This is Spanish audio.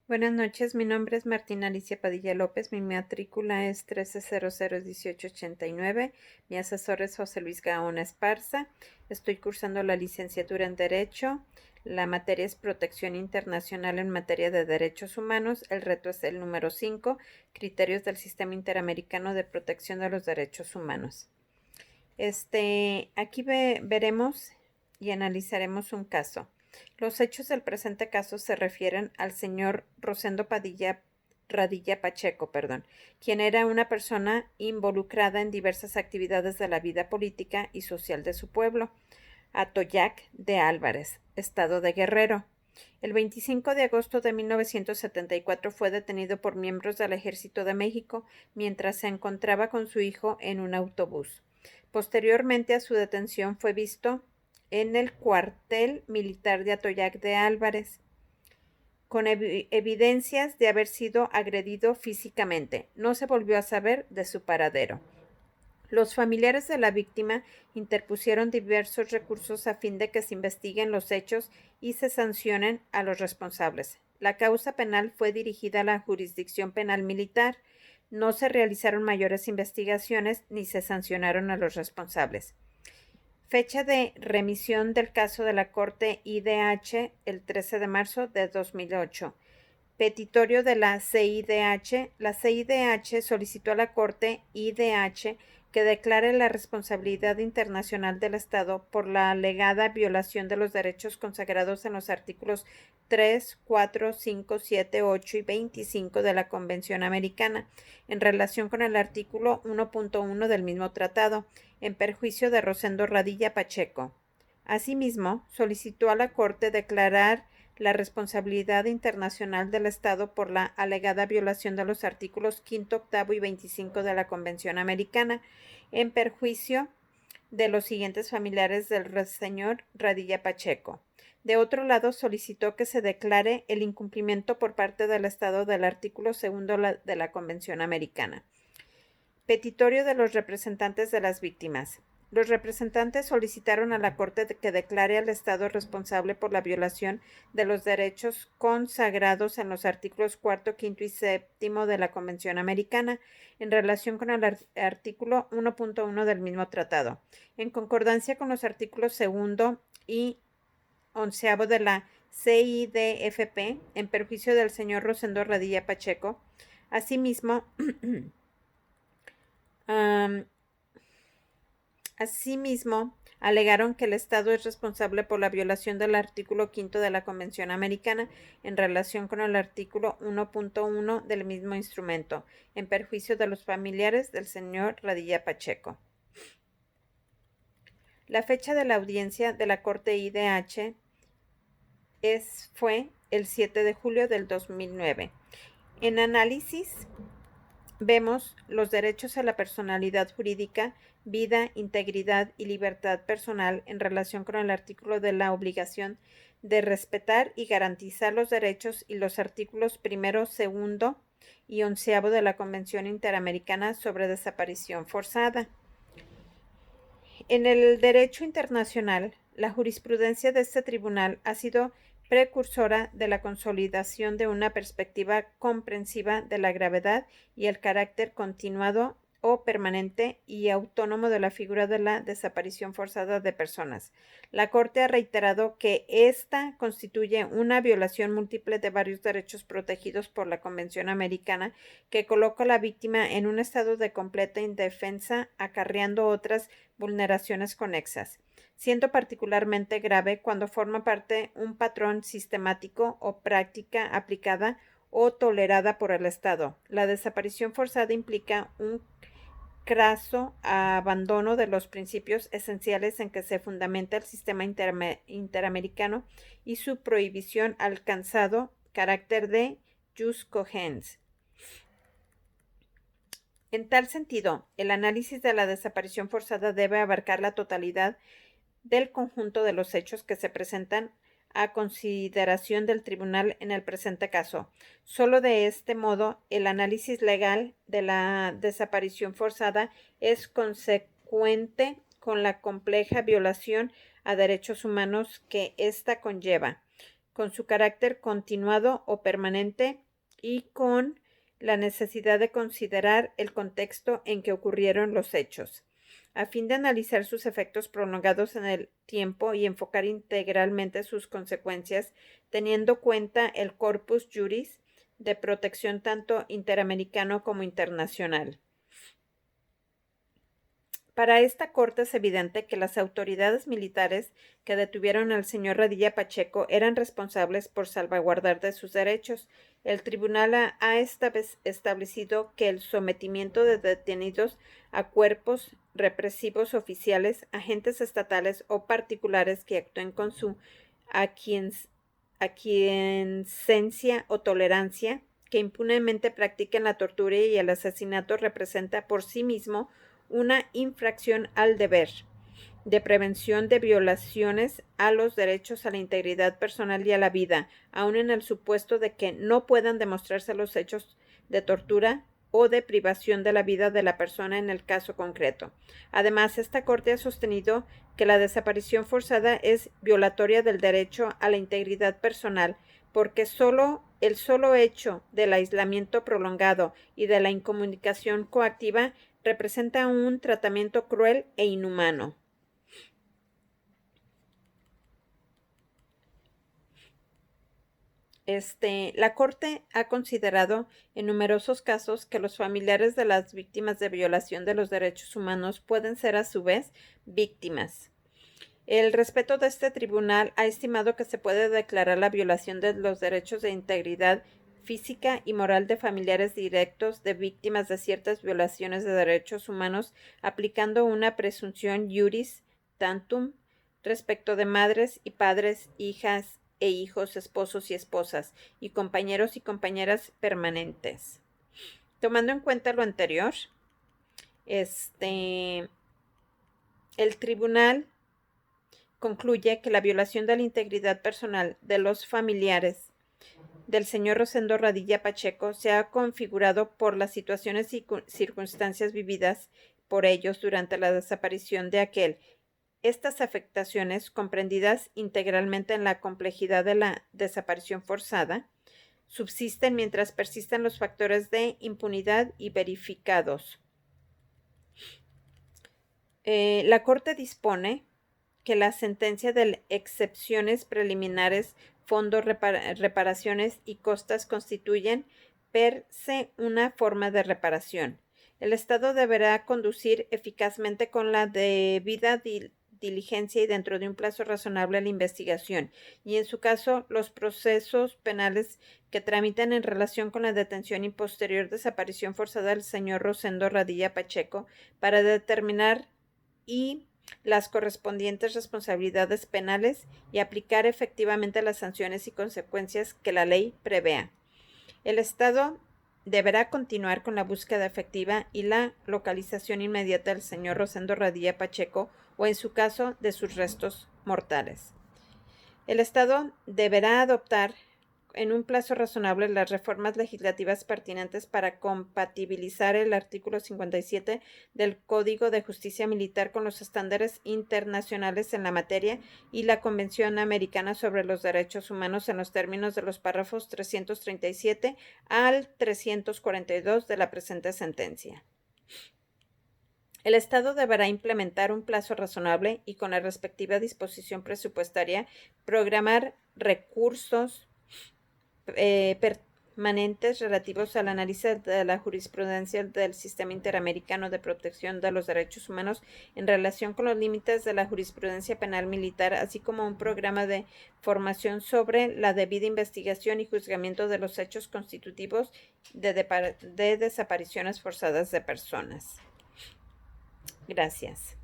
Buenas noches, mi nombre es Martina Alicia Padilla López, mi matrícula es 13001889, mi asesor es José Luis Gaona Esparza, estoy cursando la licenciatura en Derecho, la materia es Protección Internacional en materia de derechos humanos, el reto es el número 5, Criterios del Sistema Interamericano de Protección de los Derechos Humanos. Aquí veremos y analizaremos un caso. Los hechos del presente caso se refieren al señor Rosendo Radilla Pacheco, quien era una persona involucrada en diversas actividades de la vida política y social de su pueblo, Atoyac de Álvarez, estado de Guerrero. El 25 de agosto de 1974 fue detenido por miembros del Ejército de México mientras se encontraba con su hijo en un autobús. Posteriormente a su detención fue visto en el cuartel militar de Atoyac de Álvarez, con evidencias de haber sido agredido físicamente. No se volvió a saber de su paradero. Los familiares de la víctima interpusieron diversos recursos a fin de que se investiguen los hechos y se sancionen a los responsables. La causa penal fue dirigida a la Jurisdicción Penal Militar. No se realizaron mayores investigaciones ni se sancionaron a los responsables. Fecha de remisión del caso de la Corte IDH el 13 de marzo de 2008. Petitorio de la CIDH. La CIDH solicitó a la Corte IDH que declare la responsabilidad internacional del Estado por la alegada violación de los derechos consagrados en los artículos 3, 4, 5, 7, 8 y 25 de la Convención Americana, en relación con el artículo 1.1 del mismo tratado, en perjuicio de Rosendo Radilla Pacheco. Asimismo, solicitó a la Corte declarar la responsabilidad internacional del Estado por la alegada violación de los artículos 5, 8 y 25 de la Convención Americana, en perjuicio de los siguientes familiares del señor Radilla Pacheco. De otro lado, solicitó que se declare el incumplimiento por parte del Estado del artículo 2 de la Convención Americana. Petitorio de los representantes de las víctimas. Los representantes solicitaron a la Corte que declare al Estado responsable por la violación de los derechos consagrados en los artículos 4, 5 y 7 de la Convención Americana en relación con el artículo 1.1 del mismo tratado, en concordancia con los artículos 2 y 11 de la CIDFP, en perjuicio del señor Rosendo Radilla Pacheco. Asimismo, Asimismo, alegaron que el Estado es responsable por la violación del artículo 5 de la Convención Americana en relación con el artículo 1.1 del mismo instrumento, en perjuicio de los familiares del señor Radilla Pacheco. La fecha de la audiencia de la Corte IDH fue el 7 de julio del 2009. En análisis, vemos los derechos a la personalidad jurídica, vida, integridad y libertad personal en relación con el artículo de la obligación de respetar y garantizar los derechos y los artículos 1, 2 y 11 de la Convención Interamericana sobre Desaparición Forzada. En el derecho internacional, la jurisprudencia de este tribunal ha sido precursora de la consolidación de una perspectiva comprensiva de la gravedad y el carácter continuado o permanente y autónomo de la figura de la desaparición forzada de personas. La Corte ha reiterado que esta constituye una violación múltiple de varios derechos protegidos por la Convención Americana que coloca a la víctima en un estado de completa indefensa, acarreando otras vulneraciones conexas, siendo particularmente grave cuando forma parte un patrón sistemático o práctica aplicada o tolerada por el Estado. La desaparición forzada implica un craso abandono de los principios esenciales en que se fundamenta el sistema interamericano y su prohibición alcanzado carácter de jus cogens. En tal sentido, el análisis de la desaparición forzada debe abarcar la totalidad del conjunto de los hechos que se presentan a consideración del tribunal en el presente caso. Solo de este modo, el análisis legal de la desaparición forzada es consecuente con la compleja violación a derechos humanos que ésta conlleva. con su carácter continuado o permanente y con la necesidad de considerar el contexto en que ocurrieron los hechos, a fin de analizar sus efectos prolongados en el tiempo y enfocar integralmente sus consecuencias, teniendo cuenta el corpus juris de protección tanto interamericano como internacional. Para esta corte es evidente que las autoridades militares que detuvieron al señor Radilla Pacheco eran responsables por salvaguardar de sus derechos. El tribunal ha establecido que el sometimiento de detenidos a cuerpos represivos oficiales, agentes estatales o particulares que actúen con su aquiescencia o tolerancia, que impunemente practiquen la tortura y el asesinato, representa por sí mismo una infracción al deber de prevención de violaciones a los derechos a la integridad personal y a la vida, aun en el supuesto de que no puedan demostrarse los hechos de tortura o de privación de la vida de la persona en el caso concreto. Además, esta Corte ha sostenido que la desaparición forzada es violatoria del derecho a la integridad personal, porque el solo hecho del aislamiento prolongado y de la incomunicación coactiva representa un tratamiento cruel e inhumano. La Corte ha considerado en numerosos casos que los familiares de las víctimas de violación de los derechos humanos pueden ser a su vez víctimas. El respeto de este tribunal ha estimado que se puede declarar la violación de los derechos de integridad física y moral de familiares directos de víctimas de ciertas violaciones de derechos humanos, aplicando una presunción iuris tantum respecto de madres y padres, hijas e hijos, esposos y esposas, y compañeros y compañeras permanentes. Tomando en cuenta lo anterior, el tribunal concluye que la violación de la integridad personal de los familiares del señor Rosendo Radilla Pacheco se ha configurado por las situaciones y circunstancias vividas por ellos durante la desaparición de aquel. Estas afectaciones, comprendidas integralmente en la complejidad de la desaparición forzada, subsisten mientras persisten los factores de impunidad y verificados. La Corte dispone que la sentencia de excepciones preliminares, fondos, reparaciones y costas constituyen per se una forma de reparación. El Estado deberá conducir eficazmente con la debida diligencia y dentro de un plazo razonable la investigación, y en su caso los procesos penales que tramitan en relación con la detención y posterior desaparición forzada del señor Rosendo Radilla Pacheco, para determinar y las correspondientes responsabilidades penales y aplicar efectivamente las sanciones y consecuencias que la ley prevea. El Estado deberá continuar con la búsqueda efectiva y la localización inmediata del señor Rosendo Radilla Pacheco o, en su caso, de sus restos mortales. El Estado deberá adoptar en un plazo razonable las reformas legislativas pertinentes para compatibilizar el artículo 57 del Código de Justicia Militar con los estándares internacionales en la materia y la Convención Americana sobre los Derechos Humanos en los términos de los párrafos 337 al 342 de la presente sentencia. El Estado deberá implementar un plazo razonable y, con la respectiva disposición presupuestaria, programar recursos permanentes relativos al análisis de la jurisprudencia del Sistema Interamericano de Protección de los Derechos Humanos en relación con los límites de la jurisprudencia penal militar, así como un programa de formación sobre la debida investigación y juzgamiento de los hechos constitutivos de desapariciones forzadas de personas. Gracias.